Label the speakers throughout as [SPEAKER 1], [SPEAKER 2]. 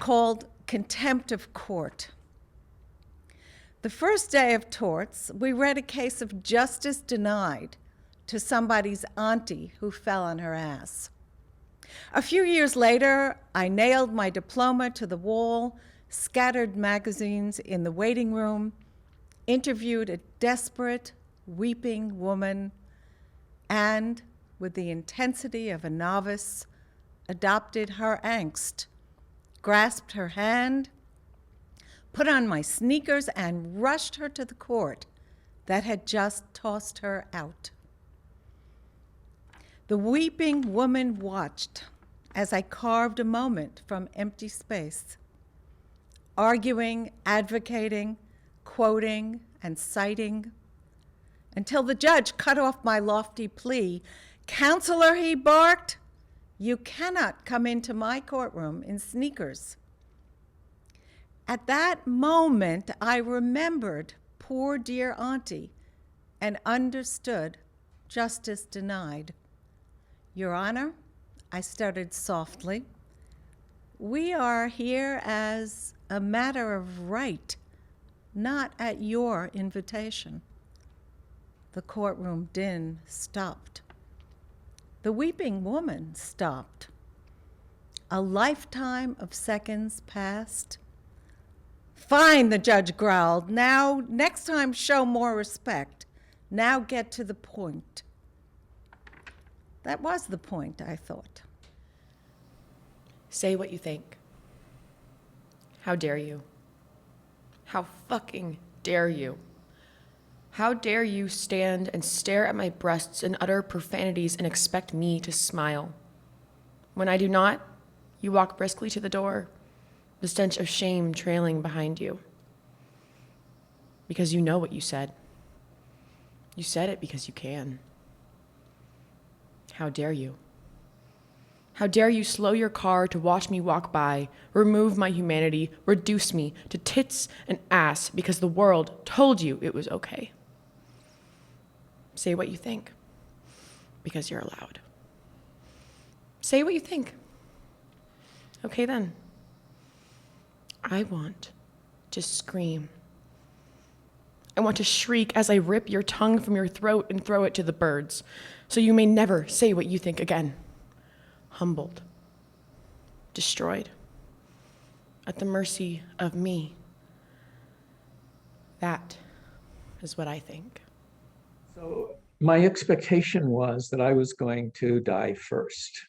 [SPEAKER 1] called Contempt of Court. The first day of torts, we read a case of justice denied to somebody's auntie who fell on her ass. A few years later, I nailed my diploma to the wall, scattered magazines in the waiting room, interviewed a desperate, weeping woman, and, with the intensity of a novice, adopted her angst, grasped her hand, put on my sneakers, and rushed her to the court that had just tossed her out. The weeping woman watched as I carved a moment from empty space, arguing, advocating, quoting, and citing, until the judge cut off my lofty plea. "Counselor," he barked, "you cannot come into my courtroom in sneakers." At that moment, I remembered poor dear auntie and understood justice denied. "Your Honor," I stuttered softly, "we are here as a matter of right, not at your invitation." The courtroom din stopped. The weeping woman stopped. A lifetime of seconds passed. "Fine," the judge growled. "Now, next time, show more respect. Now get to the point." That was the point, I thought.
[SPEAKER 2] Say what you think. How dare you? How fucking dare you? How dare you stand and stare at my breasts and utter profanities and expect me to smile? When I do not, you walk briskly to the door, the stench of shame trailing behind you. Because you know what you said. You said it because you can. How dare you? How dare you slow your car to watch me walk by, remove my humanity, reduce me to tits and ass because the world told you it was okay? Say what you think, because you're allowed. Say what you think. Okay then. I want to scream. I want to shriek as I rip your tongue from your throat and throw it to the birds, so you may never say what you think again. Humbled, destroyed, at the mercy of me. That is what I think.
[SPEAKER 3] So my expectation was that I was going to die first.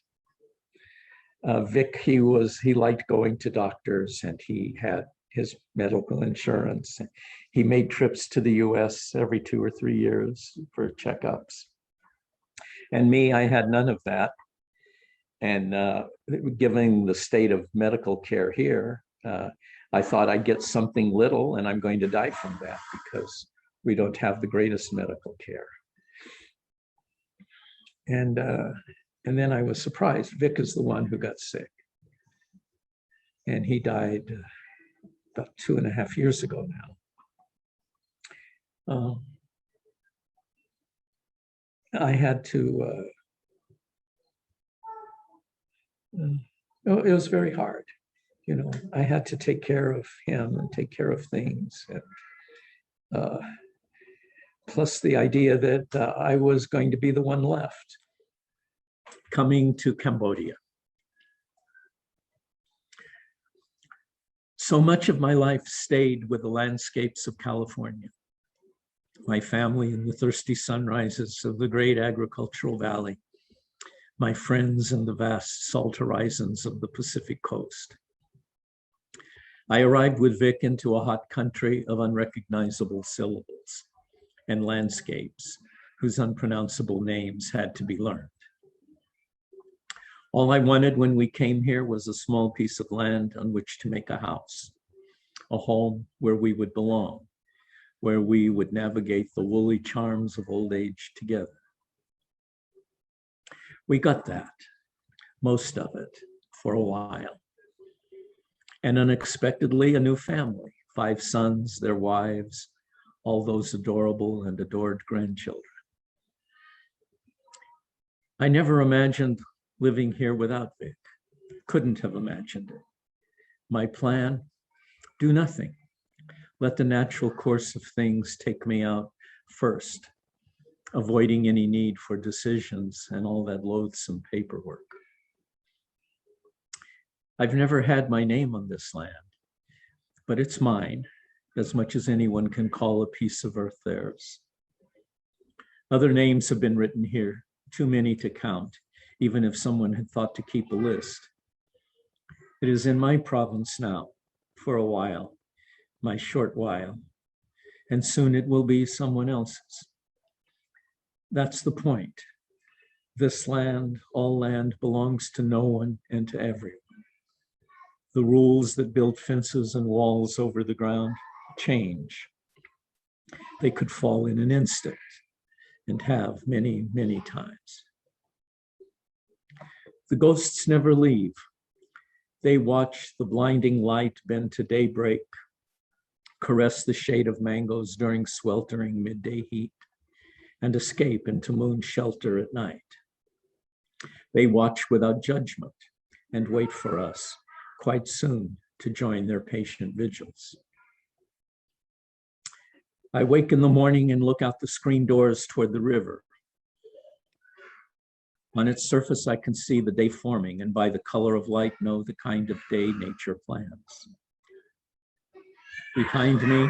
[SPEAKER 3] Vic, he liked going to doctors, and he had his medical insurance. He made trips to the US every 2 or 3 years for checkups. And me, I had none of that. And given the state of medical care here, I thought I'd get something little, and I'm going to die from that because we don't have the greatest medical care. And then I was surprised. Vic is the one who got sick. And he died about 2.5 years ago now. I had to, it was very hard. You know, I had to take care of him and take care of things. And, plus the idea that I was going to be the one left coming to Cambodia. So much of my life stayed with the landscapes of California. My family in the thirsty sunrises of the great agricultural valley. My friends in the vast salt horizons of the Pacific coast. I arrived with Vic into a hot country of unrecognizable syllables and landscapes whose unpronounceable names had to be learned. All I wanted when we came here was a small piece of land on which to make a house, a home where we would belong, where we would navigate the woolly charms of old age together. We got that, most of it, for a while. And unexpectedly, a new family, 5 sons, their wives, all those adorable and adored grandchildren. I never imagined living here without Vic. Couldn't have imagined it. My plan, do nothing. Let the natural course of things take me out first, avoiding any need for decisions and all that loathsome paperwork. I've never had my name on this land, but it's mine, as much as anyone can call a piece of earth theirs. Other names have been written here, too many to count, even if someone had thought to keep a list. It is in my province now, for a while, my short while, and soon it will be someone else's. That's the point. This land, all land, belongs to no one and to everyone. The rules that build fences and walls over the ground change. They could fall in an instant and have many, many times. The ghosts never leave. They watch the blinding light bend to daybreak, caress the shade of mangoes during sweltering midday heat, and escape into moon shelter at night. They watch without judgment and wait for us quite soon to join their patient vigils. I wake in the morning and look out the screen doors toward the river. On its surface, I can see the day forming, and by the color of light, know the kind of day nature plans. Behind me,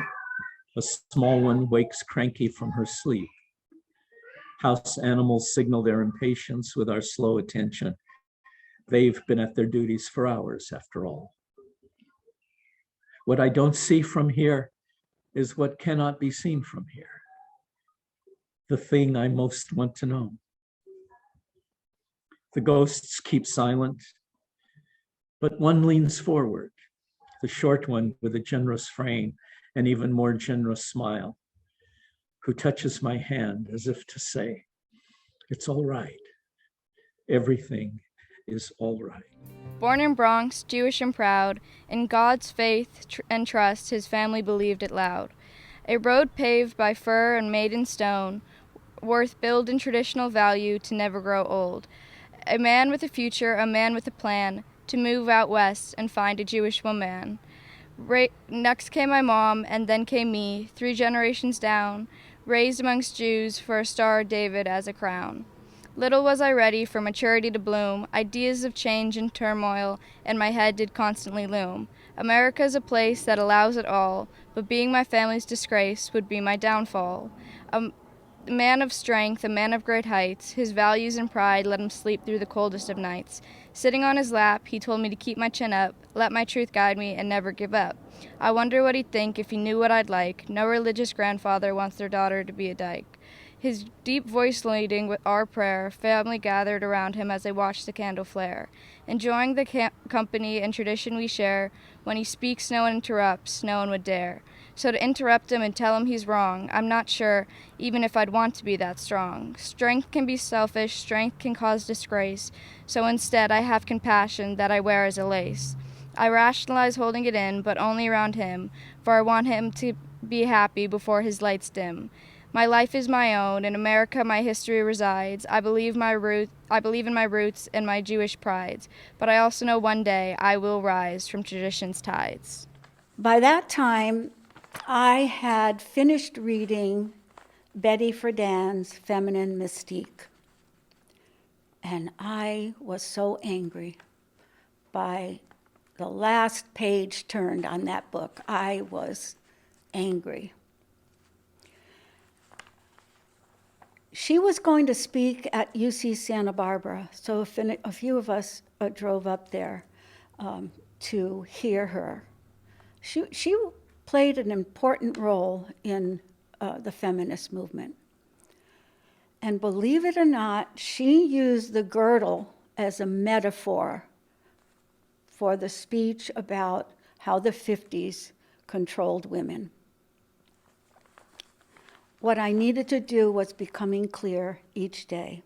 [SPEAKER 3] a small one wakes cranky from her sleep. House animals signal their impatience with our slow attention. They've been at their duties for hours, after all. What I don't see from here is what cannot be seen from here. The thing I most want to know. The ghosts keep silent, but one leans forward, the short one with a generous frame and even more generous smile, who touches my hand as if to say, it's all right. Everything is all right.
[SPEAKER 4] Born in Bronx, Jewish and proud, in God's faith and trust his family believed it loud. A road paved by fir and made in stone, worth build in traditional value to never grow old. A man with a future, a man with a plan, to move out west and find a Jewish woman. Next came my mom, and then came me, 3 generations down, raised amongst Jews for a Star of David as a crown. Little was I ready for maturity to bloom, ideas of change and turmoil in my head did constantly loom. America's a place that allows it all, but being my family's disgrace would be my downfall. A man of strength, a man of great heights, his values and pride let him sleep through the coldest of nights. Sitting on his lap, he told me to keep my chin up, let my truth guide me, and never give up. I wonder what he'd think if he knew what I'd like. No religious grandfather wants their daughter to be a dyke. His deep voice leading with our prayer, family gathered around him as they watched the candle flare. Enjoying the company and tradition we share, when he speaks no one interrupts, no one would dare. So to interrupt him and tell him he's wrong, I'm not sure even if I'd want to be that strong. Strength can be selfish, strength can cause disgrace, so instead I have compassion that I wear as a lace. I rationalize holding it in, but only around him, for I want him to be happy before his lights dim. My life is my own, in America my history resides. I believe in my roots and my Jewish prides, but I also know one day I will rise from tradition's tides.
[SPEAKER 5] By that time, I had finished reading Betty Friedan's Feminine Mystique, and I was so angry by the last page turned on that book. I was angry. She was going to speak at UC Santa Barbara, so a few of us drove up there to hear her. She played an important role in the feminist movement. And believe it or not, she used the girdle as a metaphor for the speech about how the 50s controlled women. What I needed to do was becoming clear each day.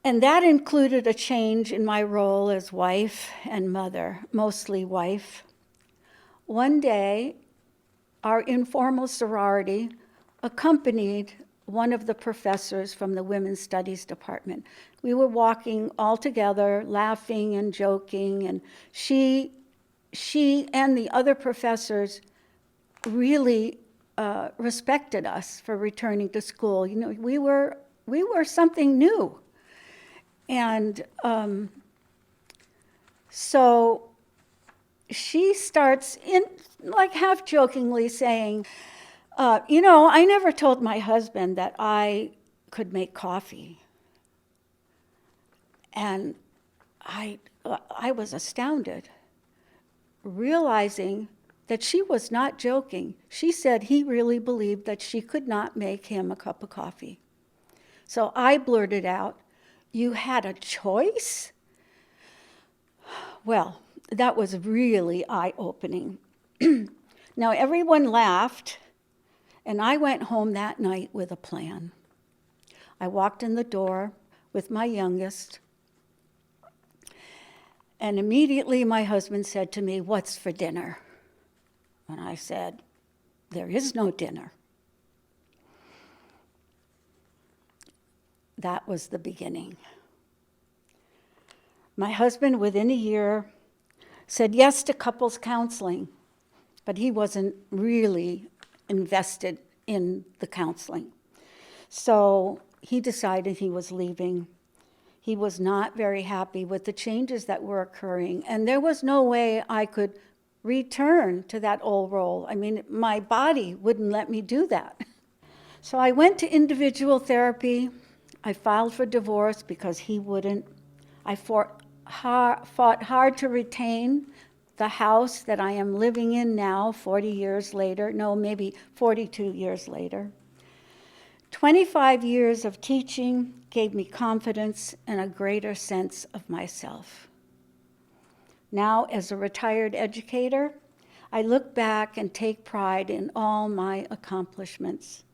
[SPEAKER 5] And that included a change in my role as wife and mother, mostly wife. One day, our informal sorority accompanied one of the professors from the Women's Studies department. We were walking all together, laughing and joking, and she she and the other professors really respected us for returning to school. You know, we were something new. And so she starts in, like, half jokingly saying, you know, I never told my husband that I could make coffee. And I was astounded, realizing that she was not joking. She said he really believed that she could not make him a cup of coffee. So I blurted out, "You had a choice?" Well, that was really eye-opening. Now, everyone laughed, and I went home that night with a plan. I walked in the door with my youngest, and immediately my husband said to me, "What's for dinner?" And I said, "There is no dinner." That was the beginning. My husband, within a year, said yes to couples counseling, but he wasn't really invested in the counseling. So he decided he was leaving. He was not very happy with the changes that were occurring, and there was no way I could return to that old role. I mean, my body wouldn't let me do that. So I went to individual therapy. I filed for divorce because he wouldn't. I fought hard to retain the house that I am living in now, 40 years later, no, maybe 42 years later. 25 years of teaching gave me confidence and a greater sense of myself. Now, as a retired educator, I look back and take pride in all my accomplishments.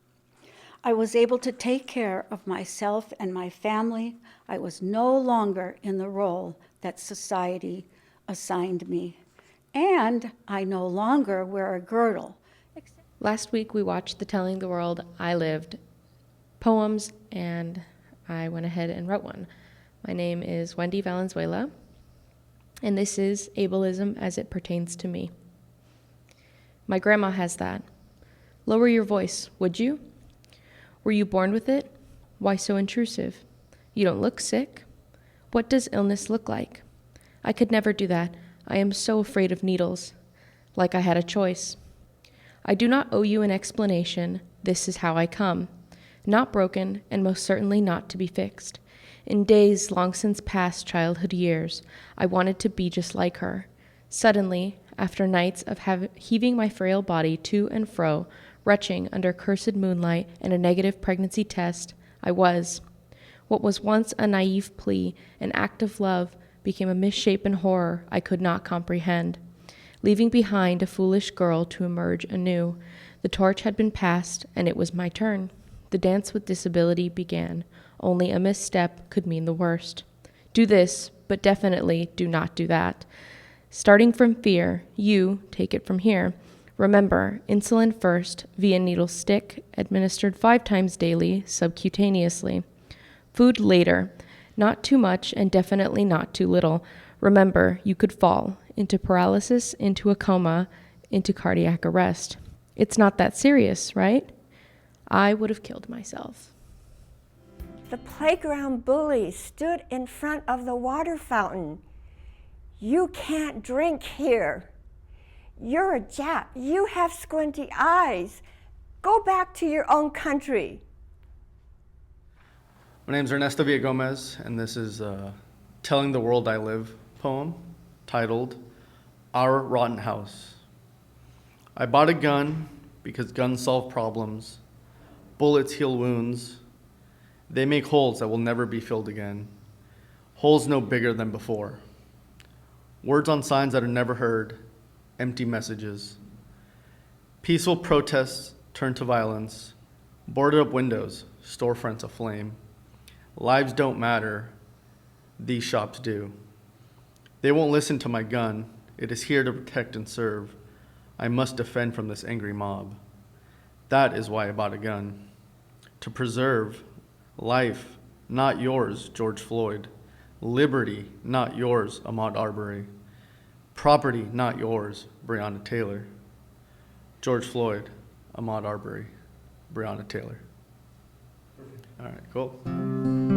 [SPEAKER 5] I was able to take care of myself and my family. I was no longer in the role that society assigned me. And I no longer wear a girdle.
[SPEAKER 6] Last week we watched the Telling the World I Lived poems, and I went ahead and wrote one. My name is Wendy Valenzuela, and this is ableism as it pertains to me. My grandma has that. Lower your voice, would you? Were you born with it? Why so intrusive? You don't look sick. What does illness look like? I could never do that. I am so afraid of needles. Like I had a choice. I do not owe you an explanation. This is how I come. Not broken, and most certainly not to be fixed. In days long since past childhood years, I wanted to be just like her. Suddenly, after nights of heaving my frail body to and fro, retching under cursed moonlight and a negative pregnancy test, I was. What was once a naive plea, an act of love, became a misshapen horror I could not comprehend. Leaving behind a foolish girl to emerge anew, the torch had been passed, and it was my turn. The dance with disability began. Only a misstep could mean the worst. Do this, but definitely do not do that. Starting from fear, you take it from here. Remember, insulin first, via needle stick, administered 5 times daily, subcutaneously. Food later, not too much and definitely not too little. Remember, you could fall into paralysis, into a coma, into cardiac arrest. It's not that serious, right? I would have killed myself.
[SPEAKER 7] The playground bully stood in front of the water fountain. You can't drink here. You're a Jap. You have squinty eyes. Go back to your own country.
[SPEAKER 8] My name's Ernesto Villagomez, and this is a Telling the World I Live poem titled Our Rotten House. I bought a gun because guns solve problems. Bullets heal wounds. They make holes that will never be filled again. Holes no bigger than before. Words on signs that are never heard. Empty messages. Peaceful protests turn to violence. Boarded up windows, storefronts aflame. Lives don't matter. These shops do. They won't listen to my gun. It is here to protect and serve. I must defend from this angry mob. That is why I bought a gun. To preserve life, not yours, George Floyd. Liberty, not yours, Ahmaud Arbery. Property, not yours, Breonna Taylor. George Floyd, Ahmaud Arbery, Breonna Taylor. All right, cool.